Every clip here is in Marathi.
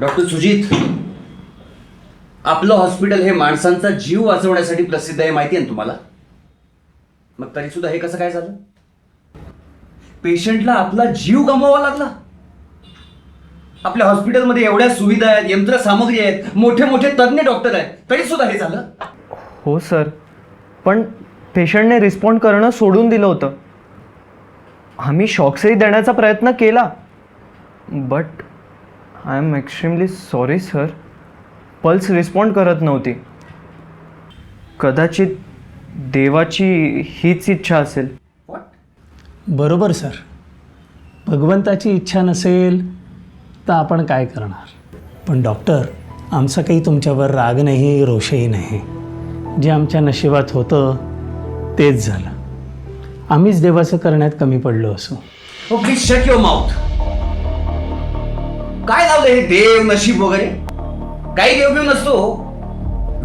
डॉक्टर सुजित, आपलं हॉस्पिटल हे माणसांचा जीव वाचवण्यासाठी प्रसिद्ध आहे, माहिती आहे ना तुम्हाला? मग तरी सुद्धा हे कसं काय झालं? पेशंटला आपला जीव गमवावा लागला. आपल्या हॉस्पिटलमध्ये एवढ्या सुविधा आहेत, यंत्रसामग्री आहेत, मोठे मोठे तज्ज्ञ डॉक्टर आहेत, तरी सुद्धा हे झालं. हो सर, पण पेशंटने रिस्पॉन्ड करणं सोडून दिलं होतं. आम्ही शॉक्सही देण्याचा प्रयत्न केला, but I am extremely sorry sir. Pulse respond करत नव्हती. कदाचित देवाची हीच इच्छा असेल. बरोबर सर. भगवंताची इच्छा नसेल तर आपण काय करणार. पण डॉक्टर, आमचा काही तुमच्यावर राग नाही, रोषही नाही. जे आमच्या नशिबात होतं तेच झालं. आम्हीच देवाचं करण्यात कमी पडलो असू. हो, प्लीज शट युअर माउथ. काय लावलं हे देव नशीब वगैरे? काही देव बिव नसतो.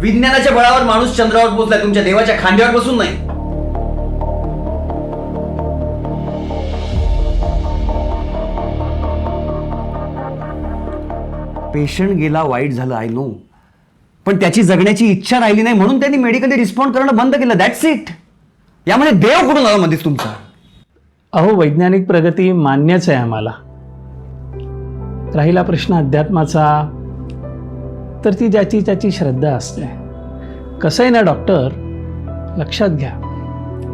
विज्ञानाच्या बळावर माणूस चंद्रावर पोहोचलाय, तुमच्या देवाच्या खांद्यावर बसून नाही. पेशंट गेला, वाईट झालं, आय नो, पण त्याची जगण्याची इच्छा राहिली नाही म्हणून त्यांनी मेडिकली रिस्पॉन्ड करणं बंद केलं. That's it. यामध्ये देव कुठून आला मध्येच तुमचा? अहो, वैज्ञानिक प्रगती मान्यच आहे आम्हाला. राहिला प्रश्न अध्यात्माचा, तर ती ज्याची त्याची श्रद्धा असते. कसं आहे ना डॉक्टर, लक्षात घ्या,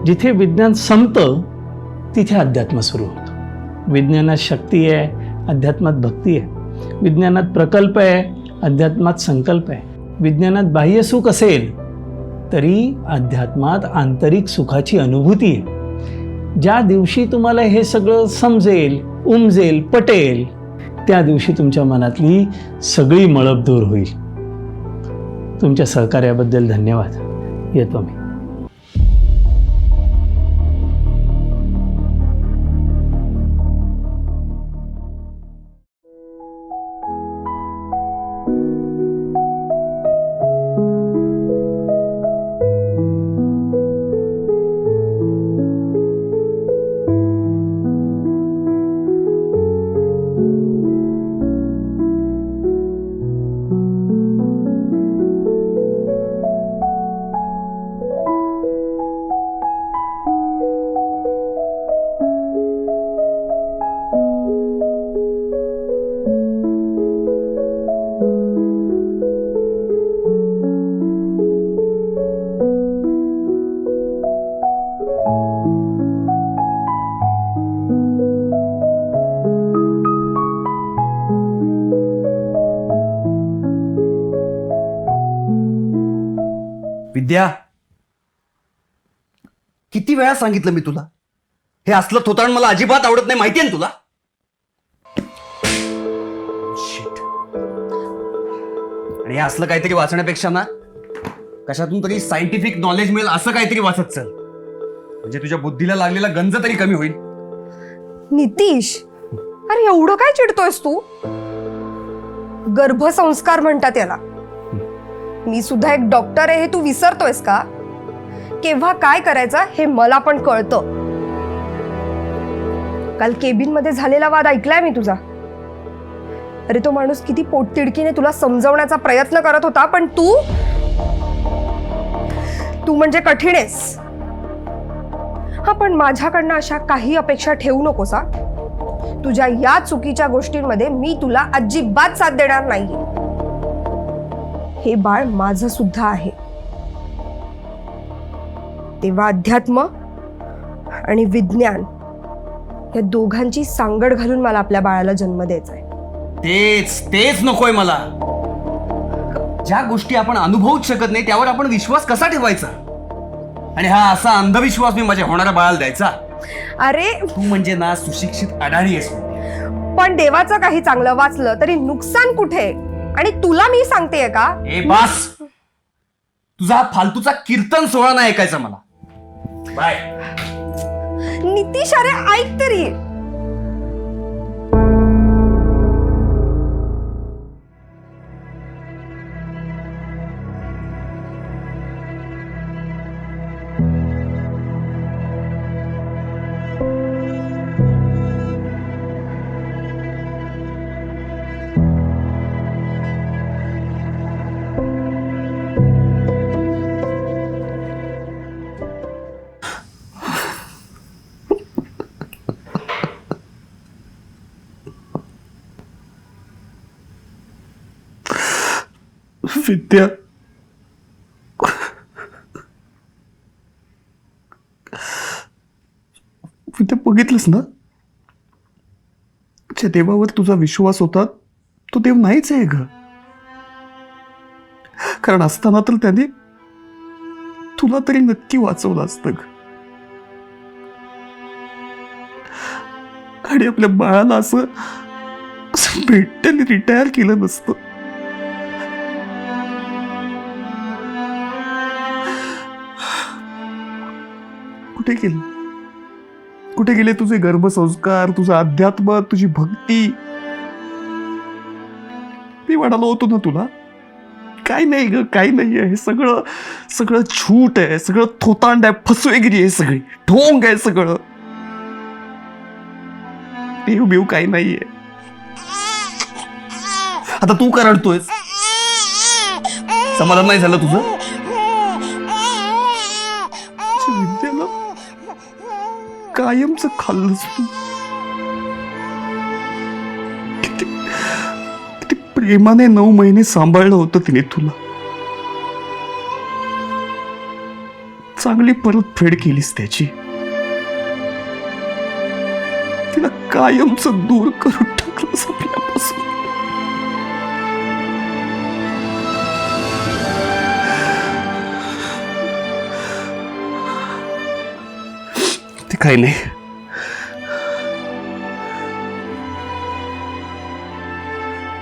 जिथे विज्ञान संपतं तिथे अध्यात्म सुरू होतं. विज्ञानात शक्ती आहे, अध्यात्मात भक्ती आहे. विज्ञानात प्रकल्प आहे, अध्यात्मात संकल्प आहे. विज्ञानात बाह्य सुख असेल तरी अध्यात्मात आंतरिक सुखाची अनुभूती आहे. ज्या दिवशी तुम्हाला हे सगळं समजेल, उमजेल, पटेल, त्या दिवशी तुमच्या मनातली सगळी मळप दूर होईल. तुमच्या सहकार्याबद्दल धन्यवाद. येतो मी. विद्या, किती वेळा सांगितलं मी तुला, हे असलं थोतांड मला अजिबात आवडत नाही, माहितीये ना तुला? Shit. आणि हे असलं काहीतरी वाचण्यापेक्षा ना, कशातून तरी सायंटिफिक नॉलेज मिळेल असं काहीतरी वाचत चल, म्हणजे तुझ्या बुद्धीला लागलेला गंज तरी कमी होईल. नितीश, अरे एवढं काय चिडतोयस तू? गर्भसंस्कार म्हणतात याला. मी सुद्धा एक डॉक्टर आहे हे तू विसरतोयस का? केव्हा काय करायचं हे मला पण कळतं. काल केबिन मध्ये झालेला वाद ऐकलाय मी तुझा. अरे तो माणूस किती पोटतिडकीने तुला समजवण्याचा प्रयत्न करत होता, पण तू म्हणजे कठीण आहेस. हा, पण माझ्याकडनं अशा काही अपेक्षा ठेवू नकोस हा. तुझ्या या चुकीच्या गोष्टींमध्ये मी तुला अजिबात साथ देणार नाहीये. हे बाळ माझं सुद्धा आहे. तेव्हा अध्यात्म आणि विज्ञान या दोघांची सांगड घालून मला आपल्या बाळाला जन्म द्यायचा आहे. तेच नकोय मला. ज्या गोष्टी आपण अनुभवूच शकत नाही त्यावर आपण विश्वास कसा ठेवायचा? आणि हा असा अंधविश्वास मी माझ्या होणाऱ्या बाळाला द्यायचा? अरे तू म्हणजे ना सुशिक्षित अडाणी आहेस. पण देवाचं काही चांगलं वाचलं तरी नुकसान कुठे? आणि तुला मी सांगतेय का? ए बास, तुझा फालतूचा कीर्तन सोहळा नाही ऐकायचा मला. बाय. नितीश, अरे ऐक तरी. विद्या, विद्या बघितलंस ना, ज्या देवावर तुझा विश्वास होता तो देव नाहीच आहे ग. कारण असताना तर त्याने तुला तरी नक्की वाचवलं असतं ग. आणि आपल्या बाळाला असं मेंटली रिटायर केलं नसतं. कुठे गेले तुझे गर्भसंस्कार, तुझा अध्यात्म, तुझी भक्ती? मी म्हणालो होतो ना तुला, काय नाही ग, काय नाही आहे, हे सगळं सगळं झूट आहे, सगळं थोतांड आहे, फसवेगिरी आहे, सगळी ढोंग आहे सगळं. देव बिव काही नाहीये. आता तू का रडतोयस? समाधान नाही झालं तुझं? विद्याला कायमच खाल्लंस तू. किती प्रेमाने 9 महिने सांभाळलं होतं तिने तुला. चांगली परतफेड केलीस त्याची. तिला कायमच दूर करून टाकलंस आपल्यापासून. ते काही नाही.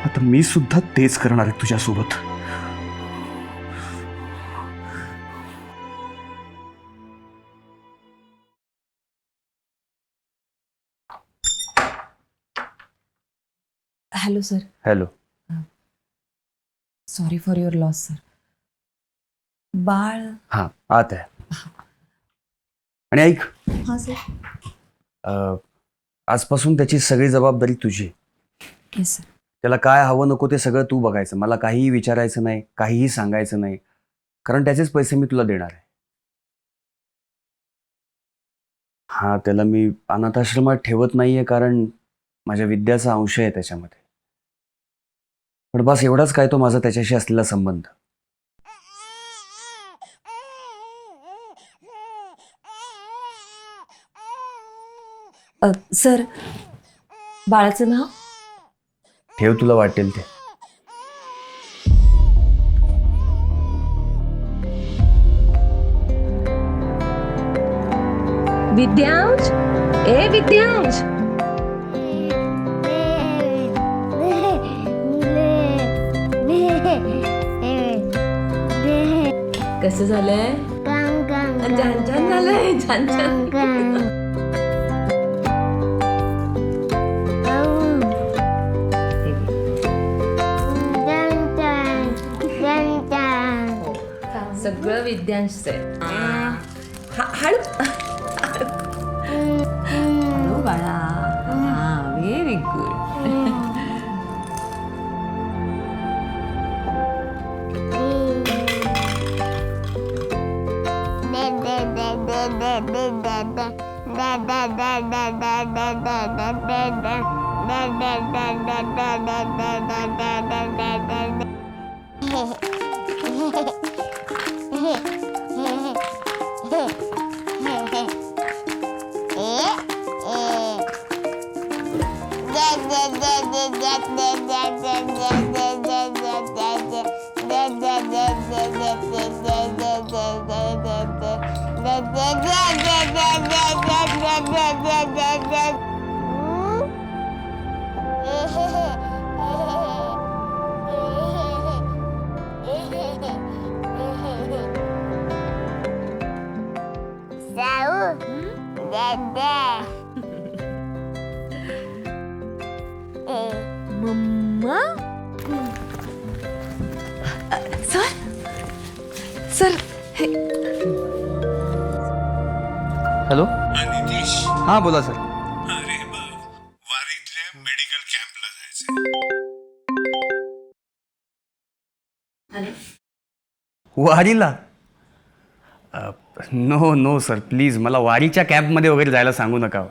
आता मी सुद्धा तेच करणार आहे तुझ्यासोबत. Hello sir. Hello. Sorry for your loss sir. बाळ. हा आत आहे. आणि ऐक, हां सर. आजपासून त्याची सगळी जबाबदारी तुझी. Yes sir. त्याला काय हवं नको ते सगळं तू बघायचं. मला काहीही विचारायचं नाही, काहीही सांगायचं नाही, कारण त्याचेच पैसे मी तुला देणार आहे. हा, त्याला मी अनाथाश्रमात ठेवत नाहीये कारण माझ्या विद्याचा अंश आहे त्याच्यामध्ये. पण बस एवढाच काय तो माझा त्याच्याशी असलेला संबंध. सर, बाळाचं नाव? ठेव तुला वाटेल ते. विद्यांश. ए विद्यांश. कसं झालंय? छान छान झालंय. छान छान. सगळं विद्यांश आहे. हळू हळू बाळा. हा, very good. Mamma. Sir. Sir. Hello. Nitish, हा बोला सर. अरे बघ, वारीतल्या मेडिकल कॅम्पला जायचंय. वारीला? नो सर, प्लीज मला वारीच्या कॅम्पमध्ये वगैरे जायला सांगू नका.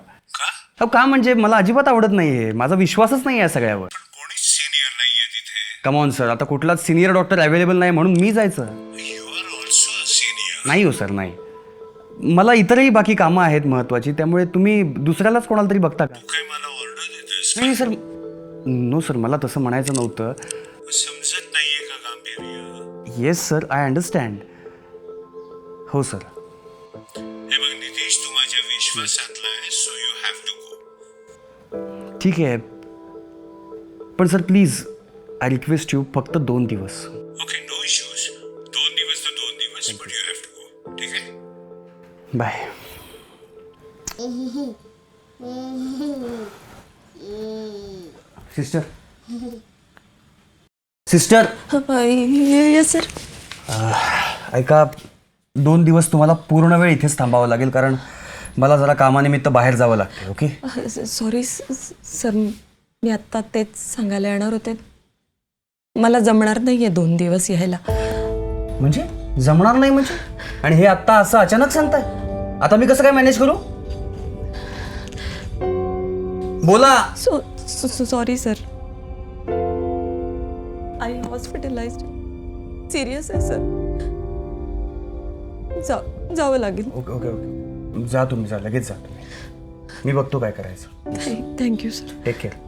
का? का म्हणजे मला अजिबात आवडत नाहीये. माझा विश्वासच नाही आहे सगळ्यावर. पण कोणीच सिनियर नाहीये तिथे. कमॉन सर, आता कुठलाच सिनियर डॉक्टर अवेलेबल नाही म्हणून मी जायचं? You are also a senior. नाही हो सर, नाही. मला इतरही बाकी कामं आहेत महत्त्वाची, त्यामुळे तुम्ही दुसऱ्यालाच कोणाला तरी बघता का? तू काय मला ऑर्डर देतोयस? नाही सर, नो सर, मला तसं म्हणायचं नव्हतं. समजत नाहीये का गांभीर्य? Yes sir, I understand. हो सर. हे बघ नितीश, तू माझ्या विश्वासातलाय, so you have to go. ठीक आहे, पण sir please I request you, फक्त 2 दिवस. Okay, no issues. 2 दिवस तर 2 दिवस, but you have to go. ठीक आहे? Bye. Sister, sister, yes sir. ऐका, 2 दिवस तुम्हाला पूर्ण वेळ इथेच थांबावं लागेल, कारण मला जरा कामानिमित्त बाहेर जावं लागते. ओके? सॉरी सर, मी आत्ता तेच सांगायला येणार होते. मला जमणार नाही आहे 2 दिवस यायला. म्हणजे जमणार नाही म्हणजे? आणि हे आत्ता असं अचानक सांगताय? आता मी कसं काय मॅनेज करू? बोला. Sorry sir, I hospitalised. Serious आहे सर. जावं लागेल. ओके ओके ओके, जा तुम्ही, जा, लगेच जा तुम्ही. मी बघतो काय करायचं. Thank you sir. Take care.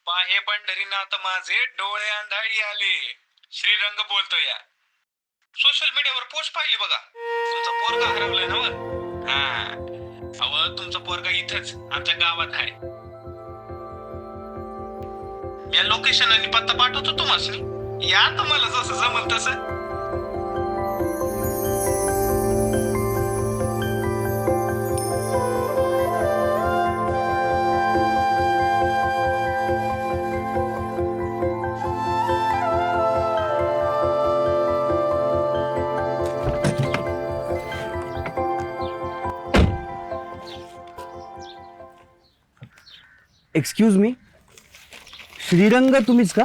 पाहे पंढरीनाथ माझे डोळे अंधाळी आले. श्रीरंग बोलतो या. सोशल मीडियावर पोस्ट पाहिली बघा, तुमचा पोरगा हरवलाय ना? हा, अव तुमचा पोरगा इथंच आमच्या गावात आहे. या लोकेशन आणि पत्ता पाठवतो तुम्हाला. या तुम्हाला जसं जमल तसं. एक्सक्यूज मी, श्रीरंग तुम्हीच का?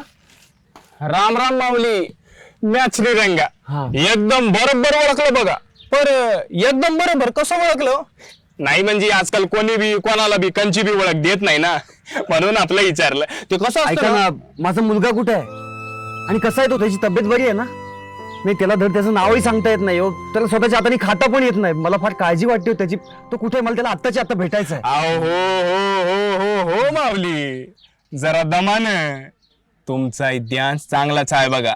राम राम माऊली, मॅच श्रीरंगा. एकदम बरोबर ओळखलं बघा. पर एकदम बरोबर कसं ओळखलं? नाही म्हणजे आजकाल कोणी बी कोणाला बी कंची बी ओळख देत नाही ना, म्हणून आपलं विचारलं. ते कसं ऐका असतं ना, माझा मुलगा कुठे आहे आणि कसा आहे तो? त्याची तब्येत बरी आहे ना? नाही, त्याला धड त्याचं नावही सांगता येत नाही हो, त्याला स्वतःच्या हाताने खाता पण येत नाही. मला फार काळजी वाटते हो त्याची. तो कुठे आहे? मला त्याला आत्ताच्या आत्ता भेटायचं आहे. अहो हो हो हो हो हो माऊली, जरा दमानं. तुमचा इतिहास चांगलाच आहे बघा.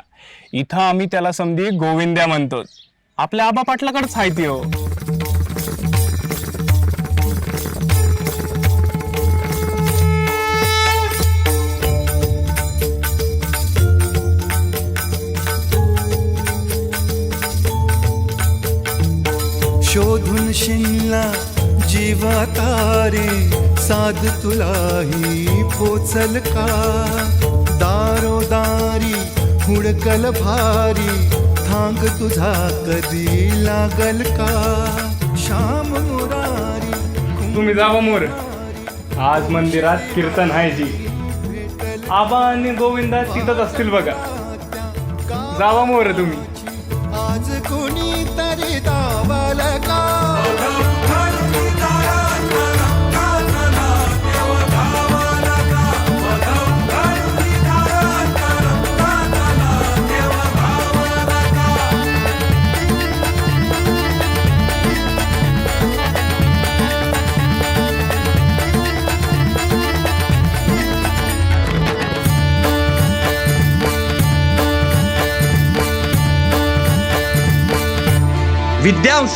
इथं आम्ही त्याला समधी गोविंद्या म्हणतो. आपल्या आबा पाटलाकडेच आहे ती हो. शोधून शिनला जीवा तारे, साध तुलाही पोचल का? दारोदारी हुडकल भारी, थांग तुझा कधी लागल का? श्याम मुरारी तुम्ही जावा मोर, आज मंदिरात कीर्तन आहे जी. आबा आणि गोविंदा तिथंच असतील बघा. जावा मोर तुम्ही. आज कोणी तरी दावाल का? विद्यांश,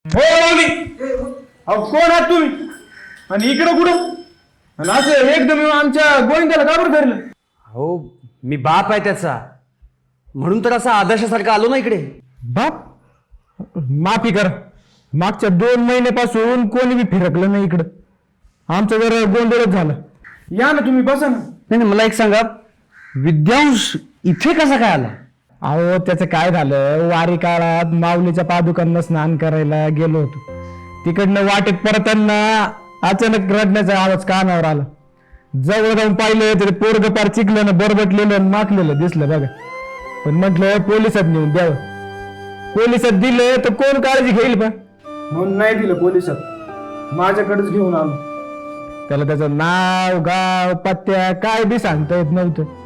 हो माऊली. अहो कोण आहात तुम्ही आणि इकडं कुठं? आणि असं एकदम आमच्या गोविंदाला का बरं धरलं? हो मी बाप आहे त्याचा, म्हणून तर असा आदर्शासारखा आलो ना इकडे. बाप, माफी कर. मागच्या 2 महिन्यापासून कोणी बी फिरकलं नाही इकडं. आमचं जरा गोंधळच झालं. या ना तुम्ही, बसा ना. नाही, मला एक सांगा, विद्यांश इथे कसा काय आला? अहो त्याचं काय झालं, वारी काळात माऊलीच्या पादुकांना स्नान करायला गेलो होतो. तिकडनं वाटेत परताना अचानक रडण्याचा आवाज कानावर आला. जवळ जाऊन पाहिलं तरी पोरग पार चिकलं ना, बरबटलेलं आणि माखलेलं दिसलं बघा. पण म्हटलं पोलिसात नेऊन द्यावं. पोलिसात दिलं तर कोण काळजी घेईल पण, म्हणून नाही दिलं पोलिसात. माझ्याकडेच घेऊन आलो. त्याला त्याचं नाव गाव पत्त्या काय बी सांगता येत नव्हतं,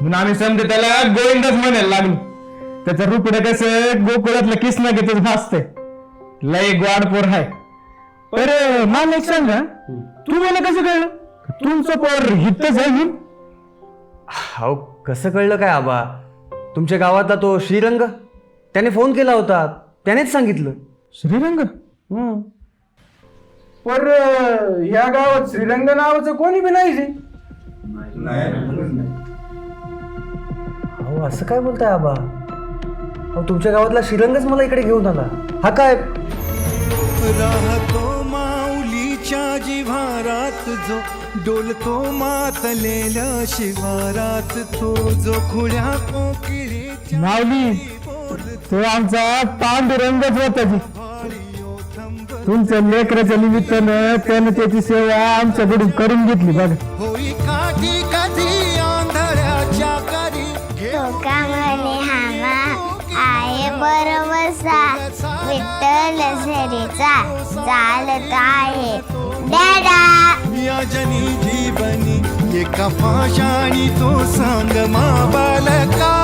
म्हणून आम्ही समजे त्याला गोविंदच म्हणायला लागलो. त्याचं रुपडं कसं गोकुळातलं किसना घेतच भासतंय. लय गोडपोर आहे. तर मला एक सांगा, तुम्हाला कसं कळलं तुमचं पोर हितच आहे म्हणून? हो कसं कळलं काय आबा? तुमच्या गावातला तो श्रीरंग, त्याने फोन केला होता, त्यानेच सांगितलं. श्रीरंग? पर या गावात श्रीरंग नावाचं कोणी बी नाही. हो असं काय बोलताय आबा? अहो तुमच्या गावातला श्रीरंगच मला इकडे घेऊन आला. हा काय? राहतो माऊलीच्या जिव्हारात जो, डोलतो मातलेल्या शिवारात तो, जो खुळ्या कोकिळीच्या माऊली, तो आमचा पांडुरंगच होता जी. तुमच्या लेकराच्या निमित्तानं त्यानं त्याची सेवा आमच्याकडून करून घेतली बघ. होई काठी कधी आंधळ्याच्या करी, का म्हणे हामा आहे बरोबरसा, विठ्ठल सरीचा चालत आहे डॅडा. या जनी जीवनी एका पाषाणी तो सांग मा बालका.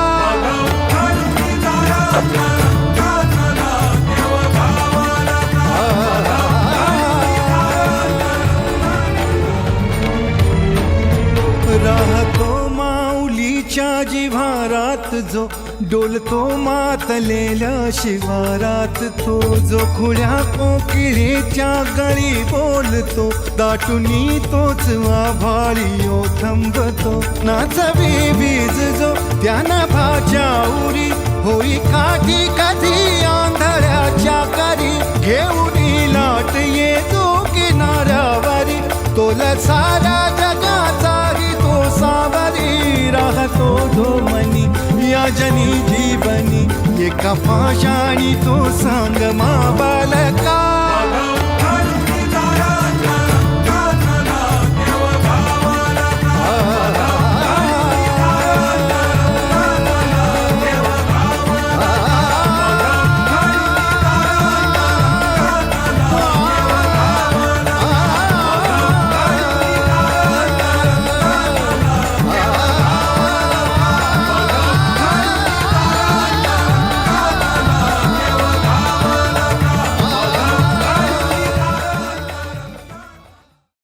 राहतो माऊलीच्या जिव्हारात जो, डोलतो मातलेल्या शिवारात तो, जो खुळ्या कोकिळीच्या गळी बोलतो, दाटुनी तोच आभाळी ओ थांबतो. नाचवी बीज जो त्यानं भाच्या उरी, होई काठी कधी आंधळ्याच्या करी, घेऊन लाट ये जो किनाऱ्यावरी, तोला सारा जगाचा तो सावरी. राहतो धोमनी या जनी जीवनी एका पाषाणी तो सांग मा बालका.